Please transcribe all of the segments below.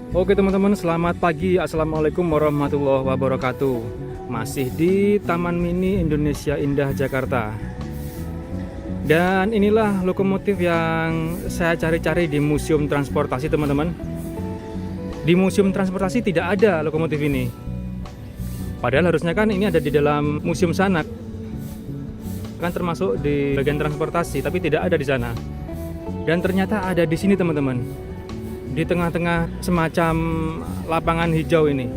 Oke teman-teman, selamat pagi. Assalamualaikum warahmatullahi wabarakatuh. Masih di Taman Mini Indonesia Indah Jakarta. Dan inilah lokomotif yang saya cari-cari di Museum Transportasi teman-teman. Di Museum Transportasi tidak ada lokomotif ini. Padahal harusnya kan ini ada di dalam Museum Sanak. Kan termasuk di bagian transportasi, tapi tidak ada di sana. Dan ternyata ada di sini teman-teman. Di tengah-tengah semacam lapangan hijau ini,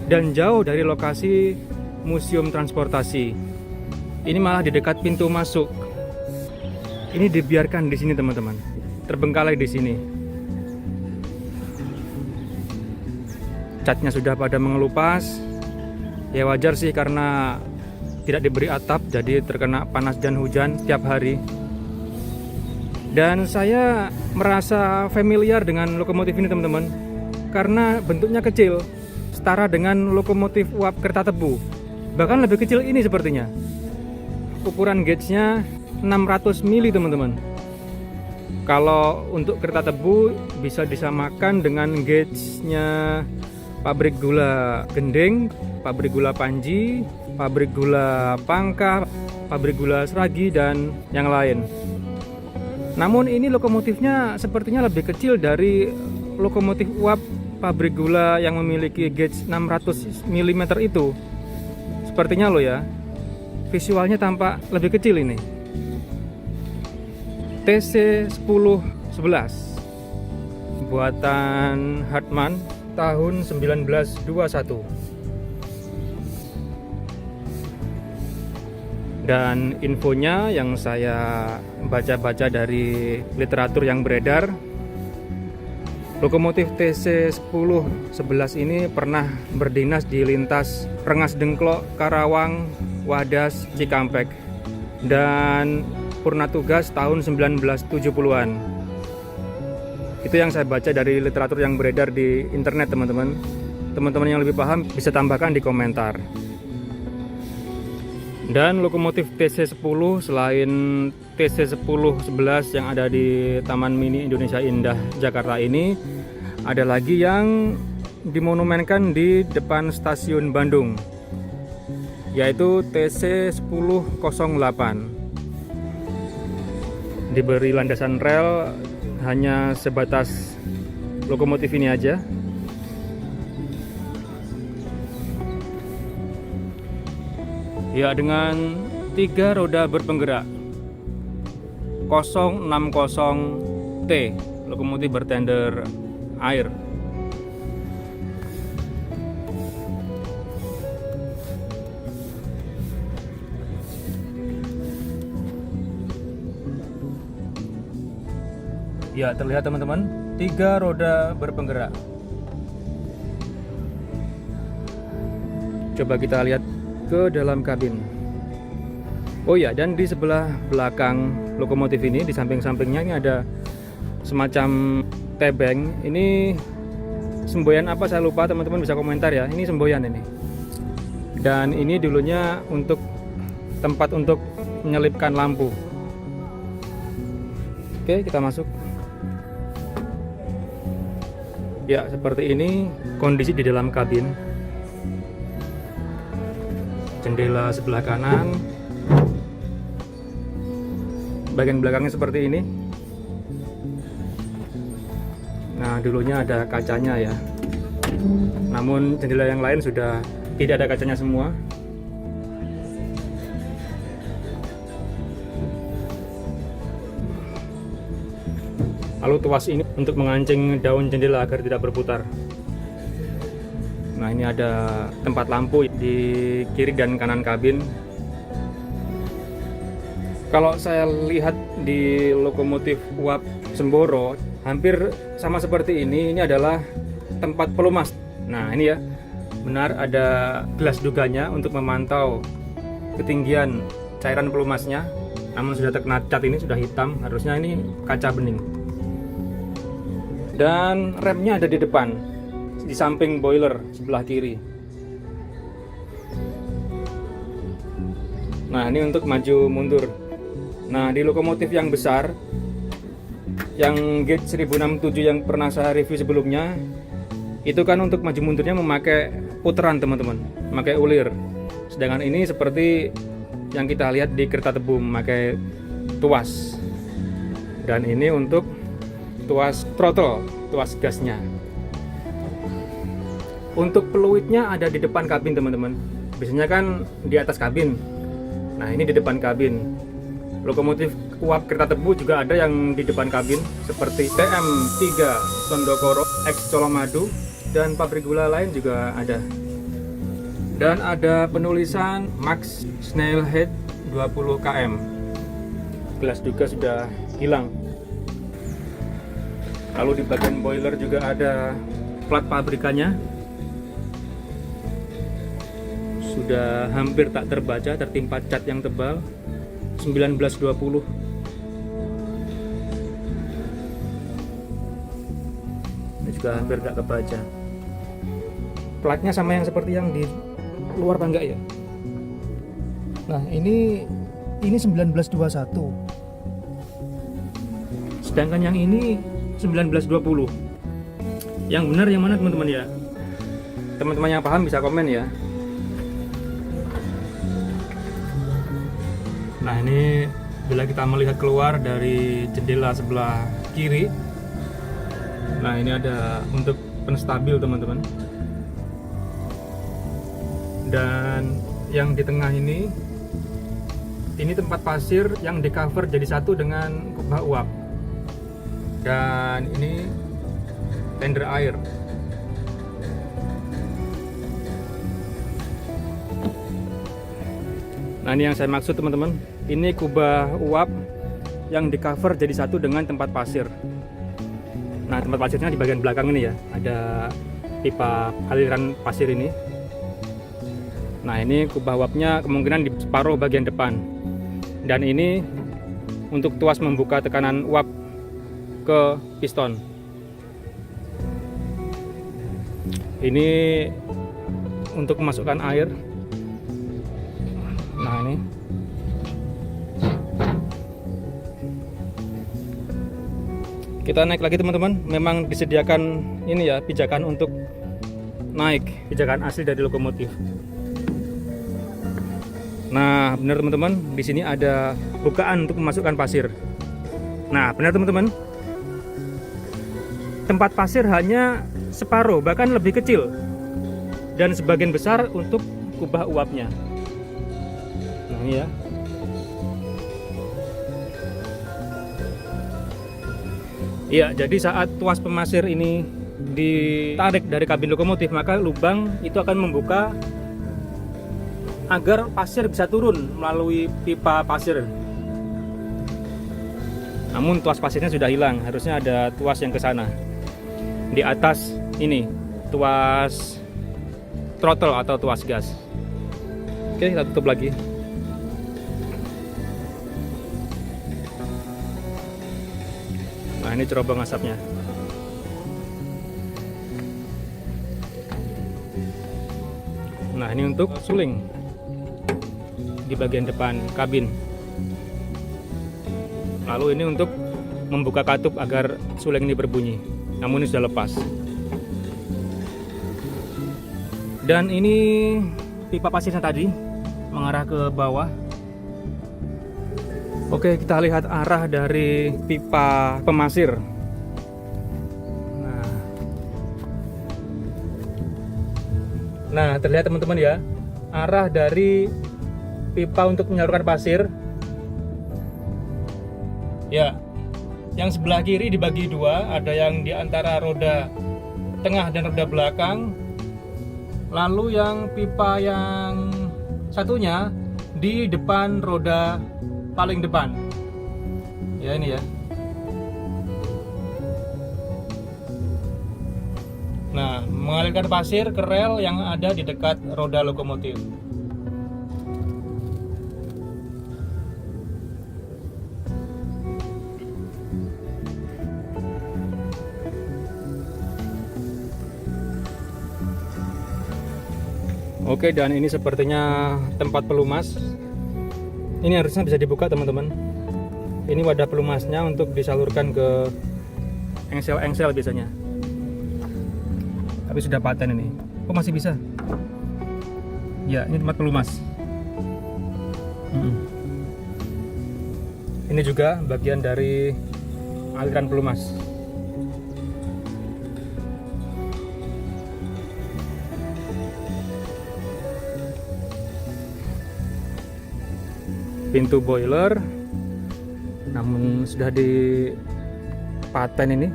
dan jauh dari lokasi Museum Transportasi. Ini malah di dekat pintu masuk. Ini dibiarkan di sini teman-teman, terbengkalai di sini. Catnya sudah pada mengelupas. Ya wajar sih karena tidak diberi atap, jadi terkena panas dan hujan setiap hari. Dan saya merasa familiar dengan lokomotif ini teman-teman, karena bentuknya kecil, setara dengan lokomotif uap kereta tebu. Bahkan lebih kecil ini sepertinya. Ukuran gauge-nya 600 mili teman-teman. Kalau untuk kereta tebu bisa disamakan dengan gauge-nya pabrik gula Gending, pabrik gula Panji, pabrik gula Pangkah, pabrik gula Seragi, dan yang lain. Namun ini lokomotifnya sepertinya lebih kecil dari lokomotif uap pabrik gula yang memiliki gauge 600 mm itu. Sepertinya loh ya, visualnya tampak lebih kecil ini. TC1011 buatan Hartmann tahun 1921. Dan infonya yang saya baca-baca dari literatur yang beredar, lokomotif TC1011 ini pernah berdinas di lintas Rengas Dengklok, Karawang, Wadas, Cikampek, dan purna tugas tahun 1970-an. Itu yang saya baca dari literatur yang beredar di internet teman-teman. Teman-teman yang lebih paham bisa tambahkan di komentar. Dan lokomotif TC10 selain TC1011 yang ada di Taman Mini Indonesia Indah Jakarta ini, ada lagi yang dimonumenkan di depan stasiun Bandung, yaitu TC1008. Diberi landasan rel hanya sebatas lokomotif ini aja. Ya, dengan 3 roda berpenggerak 060T, lokomotif bertender air. Ya, terlihat teman-teman, 3 roda berpenggerak. Coba kita lihat ke dalam kabin. Oh ya, dan di sebelah belakang lokomotif ini, di samping-sampingnya ini ada semacam tebeng. Ini semboyan apa saya lupa, teman-teman bisa komentar ya. Ini semboyan ini. Dan ini dulunya untuk tempat untuk menyelipkan lampu. Oke, kita masuk. Ya, seperti ini kondisi di dalam kabin. Jendela sebelah kanan, bagian belakangnya seperti ini. Nah, dulunya ada kacanya ya, namun jendela yang lain sudah tidak ada kacanya semua. Lalu tuas ini untuk mengancing daun jendela agar tidak berputar. Nah, ini ada tempat lampu di kiri dan kanan kabin. Kalau saya lihat di lokomotif uap Semboro, hampir sama seperti ini. Ini adalah tempat pelumas. Nah, ini ya, benar ada gelas duganya untuk memantau ketinggian cairan pelumasnya. Namun sudah terkena cat, ini sudah hitam. Harusnya ini kaca bening. Dan remnya ada di depan, di samping boiler sebelah kiri. Nah, ini untuk maju mundur. Nah, di lokomotif yang besar Yang gauge 1067 yang pernah saya review sebelumnya, itu kan untuk maju mundurnya memakai putaran teman-teman, memakai ulir. Sedangkan ini seperti yang kita lihat di kereta tebu, memakai tuas. Dan ini untuk tuas throttle, tuas gasnya. Untuk peluitnya ada di depan kabin teman-teman. Biasanya kan di atas kabin. Nah ini di depan kabin. Lokomotif uap kereta tebu juga ada yang di depan kabin, seperti TM3 Sondokoro, X Colomadu, dan pabrik gula lain juga ada. Dan ada penulisan Max Snailhead 20 km. Gelas juga sudah hilang. Lalu di bagian boiler juga ada plat pabrikannya. Sudah hampir tak terbaca, tertimpa cat yang tebal. 1920. Ini juga hampir tak kebaca. Platnya sama yang seperti yang di luar apa enggak ya? Nah, ini 1921. Sedangkan yang ini 1920. Yang benar yang mana teman-teman ya? Teman-teman yang paham bisa komen ya. Nah ini bila kita melihat keluar dari jendela sebelah kiri, nah ini ada untuk penstabil teman-teman. Dan yang di tengah ini tempat pasir yang di cover jadi satu dengan kubah uap. Dan ini tender air. Nah ini yang saya maksud teman-teman, ini kubah uap yang di cover jadi satu dengan tempat pasir. Nah tempat pasirnya di bagian belakang ini ya, ada pipa aliran pasir ini. Nah ini kubah uapnya kemungkinan di separuh bagian depan. Dan ini untuk tuas membuka tekanan uap ke piston. Ini untuk memasukkan air. Nah ini kita naik lagi teman-teman. Memang disediakan ini ya, pijakan untuk naik, pijakan asli dari lokomotif. Nah benar teman-teman, di sini ada bukaan untuk memasukkan pasir. Nah benar teman-teman, tempat pasir hanya separuh, bahkan lebih kecil, dan sebagian besar untuk kubah uapnya. Nah ini ya. Iya, jadi saat tuas pemasir ini ditarik dari kabin lokomotif, maka lubang itu akan membuka agar pasir bisa turun melalui pipa pasir. Namun tuas pasirnya sudah hilang, harusnya ada tuas yang ke sana. Di atas ini tuas throttle atau tuas gas. Oke, kita tutup lagi. Nah ini cerobong asapnya. Nah ini untuk suling di bagian depan kabin. Lalu ini untuk membuka katup agar suling ini berbunyi. Namun ini sudah lepas. Dan ini pipa pasirnya tadi mengarah ke bawah. Oke, kita lihat arah dari pipa pemasir. Nah, terlihat teman-teman ya, arah dari pipa untuk menyalurkan pasir. Ya, yang sebelah kiri dibagi dua, ada yang di antara roda tengah dan roda belakang. Lalu yang pipa yang satunya di depan roda paling depan. Ya ini ya. Nah, mengalirkan pasir ke rel yang ada di dekat roda lokomotif. Oke, dan ini sepertinya tempat pelumas. Ini harusnya bisa dibuka teman-teman. Ini wadah pelumasnya untuk disalurkan ke engsel-engsel biasanya. Tapi sudah paten ini. Oh, masih bisa. Ya, ini tempat pelumas. Ini juga bagian dari aliran pelumas. Pintu boiler, namun sudah dipaten ini.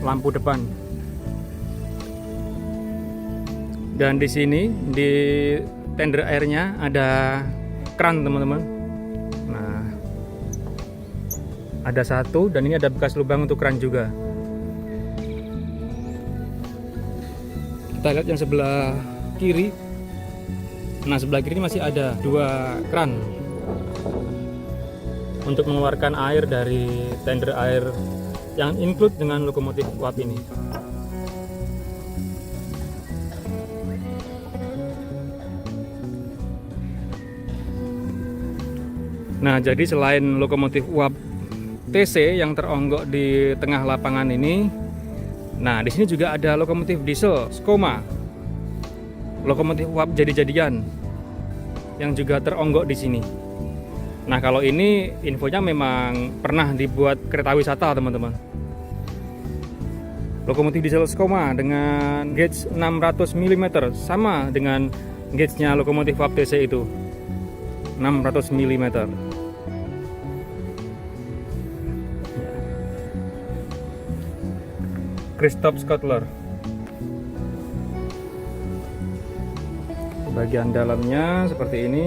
Lampu depan. Dan di sini di tender airnya ada keran, teman-teman. Nah, ada satu, dan ini ada bekas lubang untuk keran juga. Kita lihat yang sebelah kiri. Nah, sebelah kiri masih ada 2 keran untuk mengeluarkan air dari tender air yang include dengan lokomotif uap ini. Nah, jadi selain lokomotif uap TC yang teronggok di tengah lapangan ini, nah di sini juga ada lokomotif diesel Skoma, lokomotif uap jadi-jadian yang juga teronggok di sini. Nah, kalau ini infonya memang pernah dibuat kereta wisata, teman-teman. Lokomotif diesel Skoma dengan gauge 600 mm, sama dengan gauge-nya lokomotif uap TC itu, 600 mm. Christoph Scottler. Bagian dalamnya seperti ini.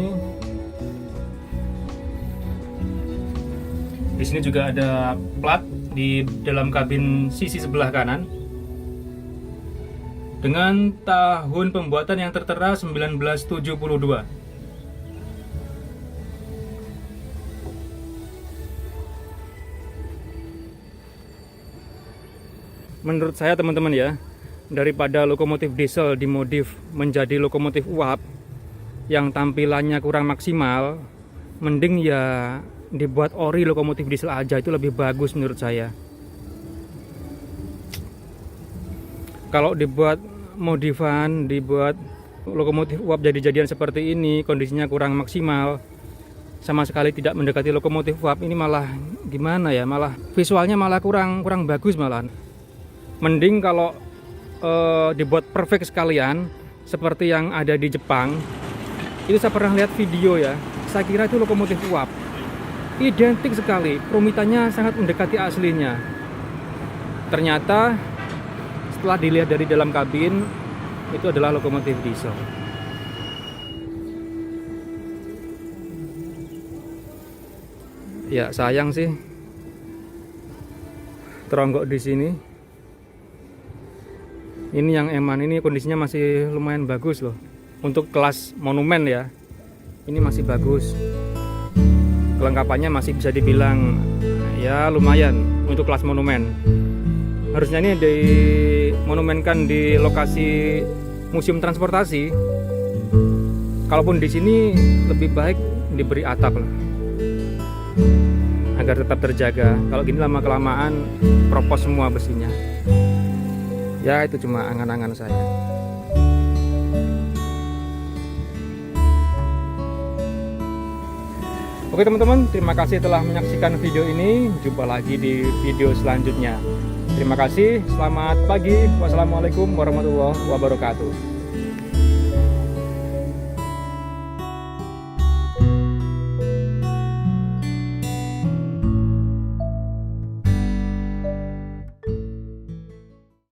Di sini juga ada plat di dalam kabin sisi sebelah kanan dengan tahun pembuatan yang tertera 1972. Menurut saya, teman-teman ya, daripada lokomotif diesel dimodif menjadi lokomotif uap yang tampilannya kurang maksimal, mending ya dibuat ori lokomotif diesel aja, itu lebih bagus menurut saya. Kalau dibuat modifan, dibuat lokomotif uap jadi-jadian seperti ini, kondisinya kurang maksimal, sama sekali tidak mendekati lokomotif uap, ini malah gimana ya, malah visualnya malah kurang bagus malah. Mending kalau dibuat perfect sekalian seperti yang ada di Jepang. Itu saya pernah lihat video ya, saya kira itu lokomotif uap, identik sekali, perumitannya sangat mendekati aslinya. Ternyata setelah dilihat dari dalam kabin, itu adalah lokomotif diesel. Ya, sayang sih teronggok di sini. Ini yang eman ini kondisinya masih lumayan bagus loh. Untuk kelas monumen ya, ini masih bagus. Kelengkapannya masih bisa dibilang ya lumayan untuk kelas monumen. Harusnya ini dimonumenkan di lokasi museum transportasi. Kalaupun di sini lebih baik diberi atap lah, agar tetap terjaga. Kalau gini lama kelamaan propos semua besinya. Ya, itu cuma angan-angan saya. Oke teman-teman, terima kasih telah menyaksikan video ini. Jumpa lagi di video selanjutnya. Terima kasih, selamat pagi. Wassalamualaikum warahmatullahi wabarakatuh.